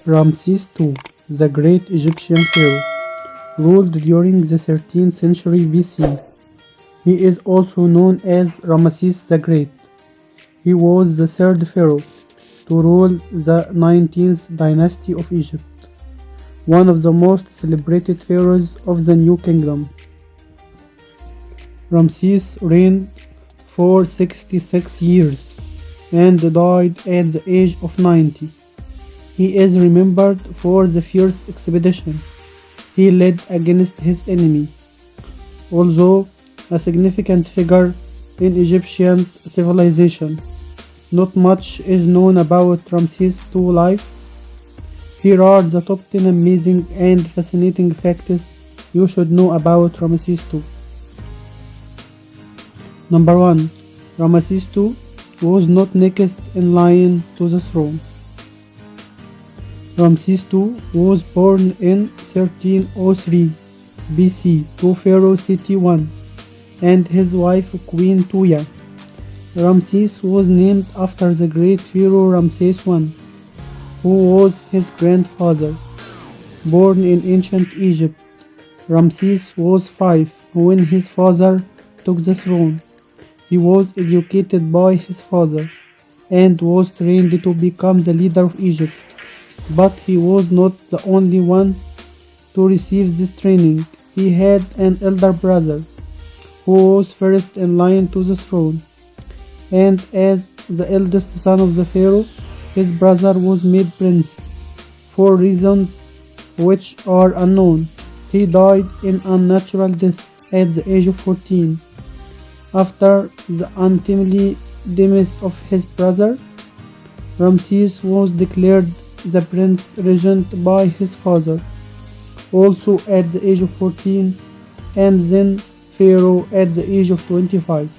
Ramses II, the great Egyptian pharaoh, ruled during the 13th century BC. He is also known as Ramesses the Great. He was the third pharaoh to rule the 19th dynasty of Egypt, one of the most celebrated pharaohs of the New Kingdom. Ramses reigned for 66 years and died at the age of 90. He is remembered for the fierce expedition he led against his enemy. Although a significant figure in Egyptian civilization, not much is known about Ramses II's life. Here are the top 10 amazing and fascinating facts you should know about Ramses II. Number 1. Ramesses II was not next in line to the throne. Ramses II was born in 1303 BC to Pharaoh Seti I and his wife Queen Tuya. Ramses was named after the great pharaoh Ramses I, who was his grandfather. Born in ancient Egypt, Ramses was 5 when his father took the throne. He was educated by his father and was trained to become the leader of Egypt. But he was not the only one to receive this training. He had an elder brother who was first in line to the throne, and as the eldest son of the pharaoh, his brother was made prince for reasons which are unknown. He died in unnatural death at the age of 14. After the untimely demise of his brother, Ramses was declared the prince regent by his father, also at the age of 14, and then pharaoh at the age of 25.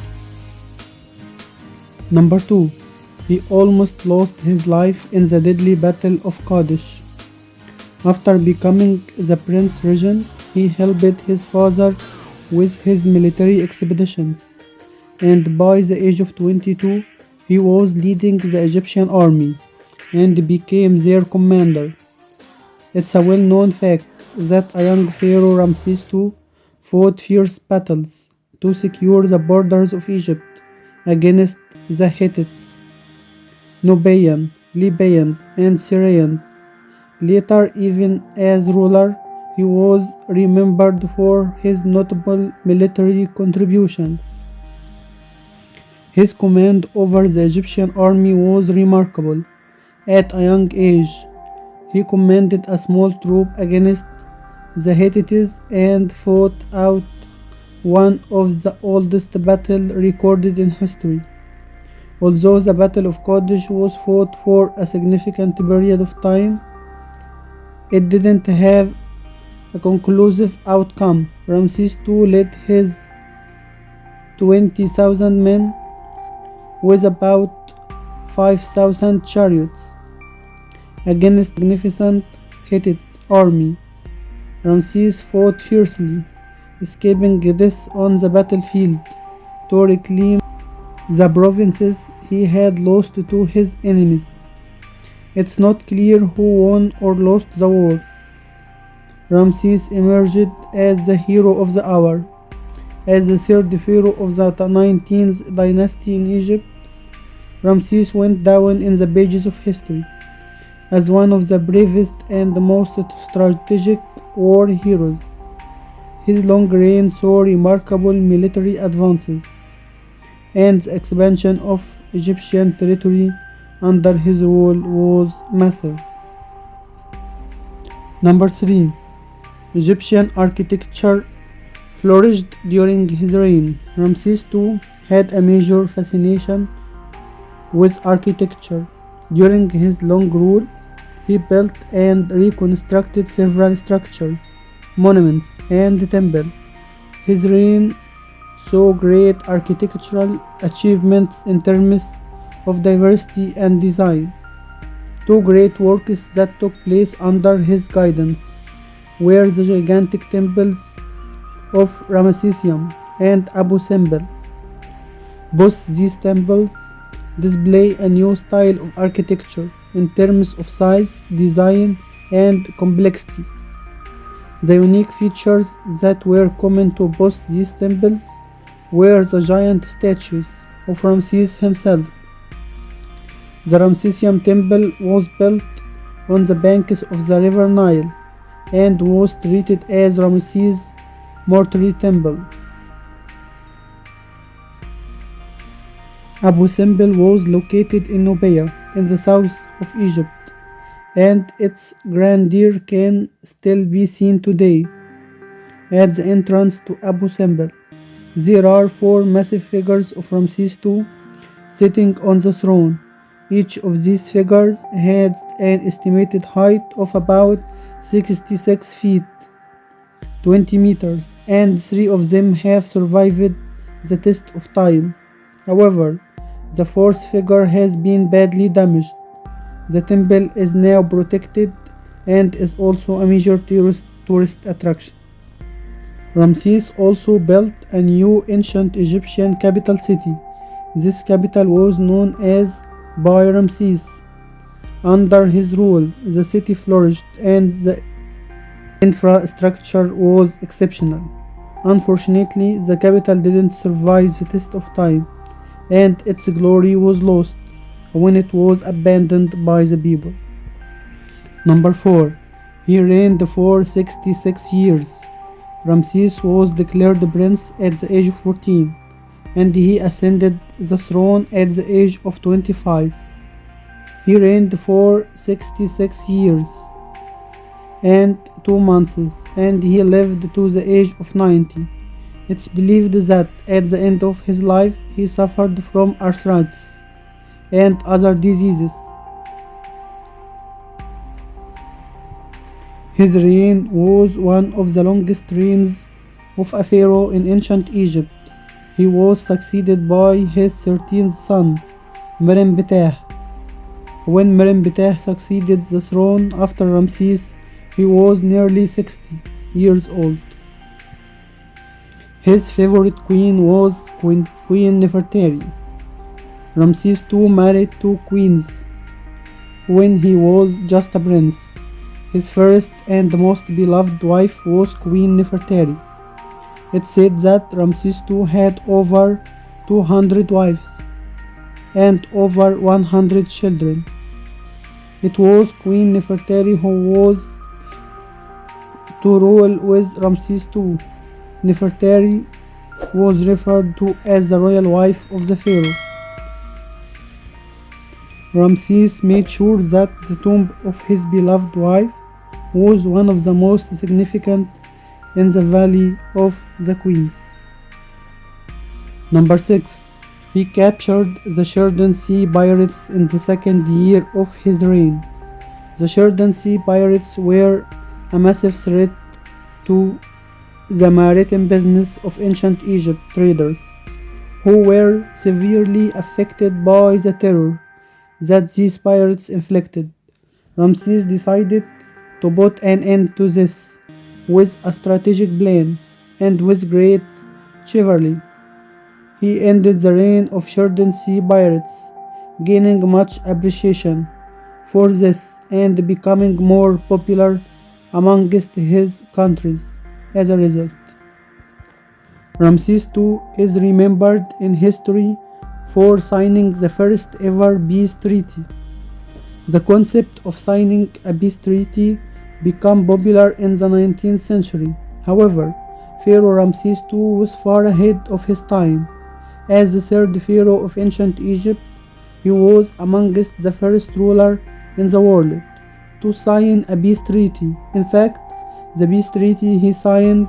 Number 2. He almost lost his life in the deadly Battle of Kadesh. After becoming the prince regent, he helped his father with his military expeditions, and by the age of 22, he was leading the Egyptian army and became their commander. It's a well-known fact that a young pharaoh Ramses II fought fierce battles to secure the borders of Egypt against the Hittites, Nubians, Libyans, and Syrians. Later, even as ruler, he was remembered for his notable military contributions. His command over the Egyptian army was remarkable. At a young age, he commanded a small troop against the Hittites and fought out one of the oldest battles recorded in history. Although the Battle of Kadesh was fought for a significant period of time, it didn't have a conclusive outcome. Ramses II led his 20,000 men with about 5,000 chariots against a magnificent Hittite army. Ramses fought fiercely, escaping death on the battlefield to reclaim the provinces he had lost to his enemies. It's not clear who won or lost the war. Ramses emerged as the hero of the hour. As the third pharaoh of the 19th dynasty in Egypt, Ramses went down in the pages of history as one of the bravest and most strategic war heroes. His long reign saw remarkable military advances, and the expansion of Egyptian territory under his rule was massive. Number 3. Egyptian architecture flourished during his reign. Ramses II had a major fascination with architecture. During his long rule, he built and reconstructed several structures, monuments, and temples. His reign saw great architectural achievements in terms of diversity and design. Two great works that took place under his guidance were the gigantic temples of Ramesseum and Abu Simbel. Both these temples display a new style of architecture in terms of size, design, and complexity. The unique features that were common to both these temples were the giant statues of Ramses himself. The Ramsesian temple was built on the banks of the river Nile and was treated as Ramses' mortuary temple. Abu Simbel was located in Nubia in the south of Egypt, and its grandeur can still be seen today. At the entrance to Abu Simbel, there are four massive figures of Ramses II sitting on the throne. Each of these figures had an estimated height of about 66 feet 20 meters, and three of them have survived the test of time. However, the fourth figure has been badly damaged. The temple is now protected and is also a major tourist attraction. Ramses also built a new ancient Egyptian capital city. This capital was known as by Ramses. Under his rule, the city flourished and the infrastructure was exceptional. Unfortunately, the capital didn't survive the test of time, and its glory was lost when it was abandoned by the people. Number 4. He reigned for 66 years. Ramses was declared prince at the age of 14, and he ascended the throne at the age of 25. He reigned for 66 years and 2 months, and he lived to the age of 90. It's believed that at the end of his life he suffered from arthritis and other diseases. His reign was one of the longest reigns of a pharaoh in ancient Egypt. He was succeeded by his 13th son, Merenptah. When Merenptah succeeded the throne after Ramses, he was nearly 60 years old. His favorite queen was Queen Nefertari. Ramses II married 2 queens when he was just a prince. His first and most beloved wife was Queen Nefertari. It's said that Ramses II had over 200 wives and over 100 children. It was Queen Nefertari who was to rule with Ramses II. Nefertari was referred to as the royal wife of the pharaoh. Ramses made sure that the tomb of his beloved wife was one of the most significant in the Valley of the Queens. Number 6. He captured the Chardon Sea pirates in the second year of his reign. The Chardon Sea pirates were a massive threat to the maritime business of ancient Egypt traders, who were severely affected by the terror that these pirates inflicted. Ramses decided to put an end to this with a strategic plan and with great chivalry. He ended the reign of Chardon Sea pirates, gaining much appreciation for this and becoming more popular amongst his countries as a result. Ramses II is remembered in history for signing the first ever peace treaty. The concept of signing a peace treaty became popular in the 19th century. However, Pharaoh Ramses II was far ahead of his time. As the third pharaoh of ancient Egypt, he was amongst the first ruler in the world to sign a peace treaty. In fact, the peace treaty he signed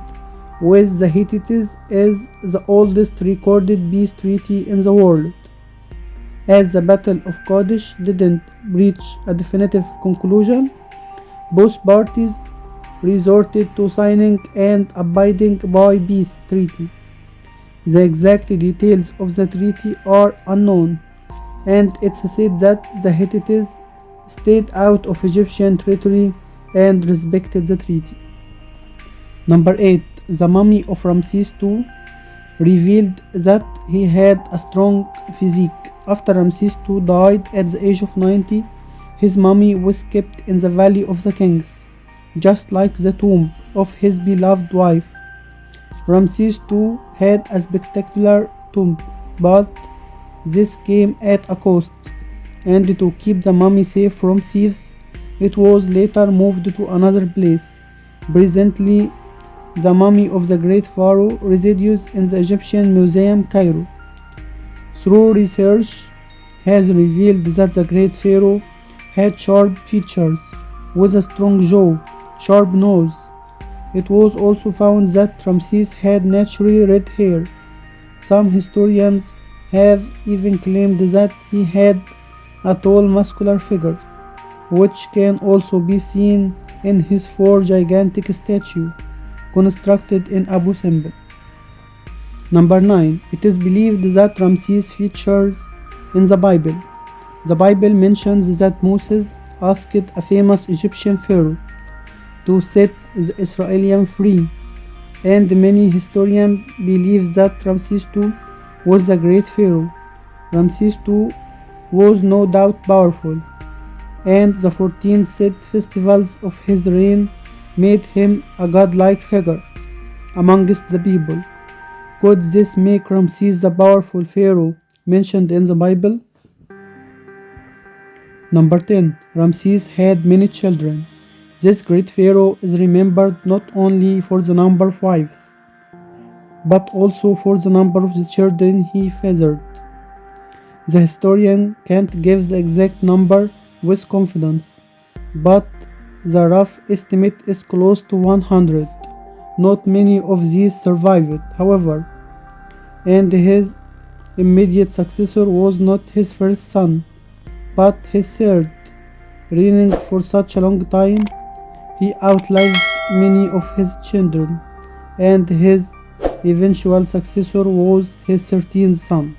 with the Hittites is the oldest recorded peace treaty in the world. As the Battle of Kadesh didn't reach a definitive conclusion, both parties resorted to signing and abiding by peace treaty. The exact details of the treaty are unknown, and it's said that the Hittites stayed out of Egyptian territory and respected the treaty. Number 8. The mummy of Ramses II revealed that he had a strong physique. After Ramses II died at the age of 90, His mummy was kept in the Valley of the Kings, just like the tomb of his beloved wife. Ramses II had a spectacular tomb, but this came at a cost, and to keep the mummy safe from thieves, it was later moved to another place. Presently, the mummy of the great pharaoh resides in the Egyptian Museum, Cairo. Through research has revealed that the great pharaoh had sharp features with a strong jaw, sharp nose. It was also found that Ramses had naturally red hair. Some historians have even claimed that he had a tall muscular figure, which can also be seen in his four gigantic statues constructed in Abu Simbel. Number 9. It is believed that Ramses features in the Bible. The Bible mentions that Moses asked a famous Egyptian pharaoh to set the Israelites free, and many historians believe that Ramses II was the great pharaoh. Ramses II was no doubt powerful, and the 14 set festivals of his reign made him a godlike figure amongst the people. Could this make Ramses the powerful pharaoh mentioned in the Bible? Number 10. Ramses had many children. This great pharaoh is remembered not only for the number of wives, but also for the number of the children he fathered. The historian can't give the exact number with confidence, but the rough estimate is close to 100. Not many of these survived, however, and his immediate successor was not his first son, but his third. Reigning for such a long time, he outlived many of his children, and his eventual successor was his 13th son.